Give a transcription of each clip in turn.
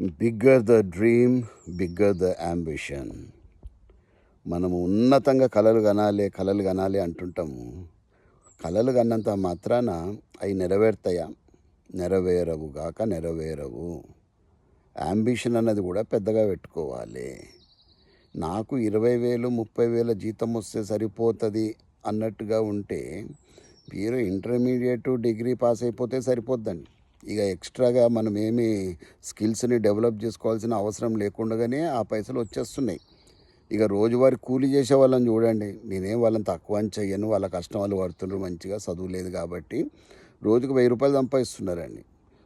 Bigger the dream, bigger the ambition. మనము ఉన్నతంగా కలలు కనాలి అంటుంటాము. కలలు కన్నంత మాత్రాన అవి నెరవేరుతాయా? నెరవేరవు గాక నెరవేరవు. యాంబిషన్ అన్నది కూడా పెద్దగా పెట్టుకోవాలి. నాకు 20,000 30,000 జీతం వస్తే సరిపోతుంది అన్నట్టుగా ఉంటే మీరు ఇంటర్మీడియట్ డిగ్రీ పాస్ అయిపోతే సరిపోద్దండి. ఇక ఎక్స్ట్రాగా మనం ఏమి స్కిల్స్ని డెవలప్ చేసుకోవాల్సిన అవసరం లేకుండానే ఆ పైసలు వచ్చేస్తున్నాయి. ఇక రోజువారీ కూలీ చేసే వాళ్ళని చూడండి. నేనేం వాళ్ళని తక్కువ అని చెయ్యను. వాళ్ళ కష్టం వాళ్ళు పడుతున్నారు, మంచిగా చదువు లేదు కాబట్టి రోజుకు 1000 రూపాయలు సంపాదిస్తున్నారండి.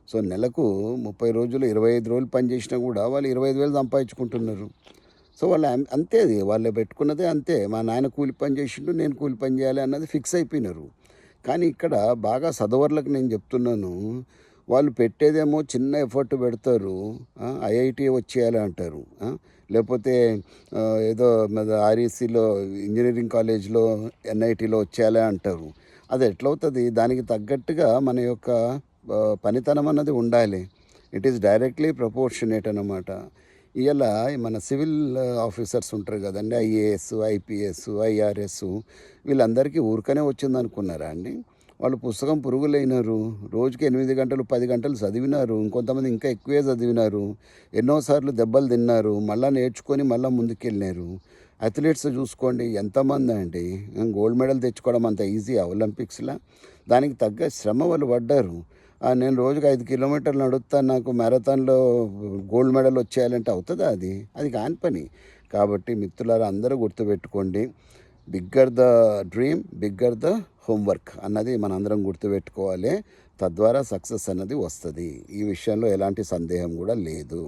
సో నెలకు 30 రోజులు 25 రోజులు పని చేసినా కూడా వాళ్ళు 25,000 సంపాదించుకుంటున్నారు. సో వాళ్ళు అంతే, అది వాళ్ళు పెట్టుకున్నదే అంతే. మా నాన్న కూలి పని చేసిండు, నేను కూలి పని చేయాలి అన్నది ఫిక్స్ అయిపోయినారు. కానీ ఇక్కడ బాగా చదవర్లకు నేను చెప్తున్నాను, వాళ్ళు పెట్టేదేమో చిన్న ఎఫర్ట్ పెడతారు. ఐఐటి వచ్చేయాలి అంటారు, లేకపోతే ఏదో ఆర్ఈసీలో ఇంజనీరింగ్ కాలేజ్లో ఎన్ఐటీలో వచ్చేయాలి అంటారు. అది ఎట్లవుతుంది? దానికి తగ్గట్టుగా మన యొక్క పనితనం అన్నది ఉండాలి. ఇట్ ఈస్ డైరెక్ట్లీ ప్రపోర్షనేట్ అన్నమాట. ఇలా మన సివిల్ ఆఫీసర్స్ ఉంటారు కదండి, ఐఏఎస్, ఐపీఎస్, ఐఆర్ఎస్, వీళ్ళందరికీ ఊరికనే వచ్చింది అనుకున్నారా అండి? వాళ్ళు పుస్తకం పురుగులైనారు. రోజుకి 8 గంటలు 10 గంటలు చదివినారు. ఇంకొంతమంది ఇంకా ఎక్కువే చదివినారు. ఎన్నోసార్లు దెబ్బలు తిన్నారు, మళ్ళీ నేర్చుకొని మళ్ళీ ముందుకెళ్ళినారు. అథ్లెట్స్ చూసుకోండి ఎంతమంది అండి. గోల్డ్ మెడల్ తెచ్చుకోవడం అంత ఈజీ ఒలింపిక్స్లో? దానికి తగ్గ శ్రమ వాళ్ళు పడ్డారు. నేను రోజుకి 5 కిలోమీటర్లు నడుస్తాను, నాకు మ్యారథాన్లో గోల్డ్ మెడల్ వచ్చేయాలంటే అవుతుందా? అది కాని పని. కాబట్టి మిత్రులారా, అందరూ గుర్తుపెట్టుకోండి, bigger the dream, bigger the homework అన్నది మనందరం గుర్తుపెట్టుకోవాలి. తద్వారా సక్సెస్ అన్నది వస్తుంది. ఈ విషయంలో ఎలాంటి సందేహం కూడా లేదు.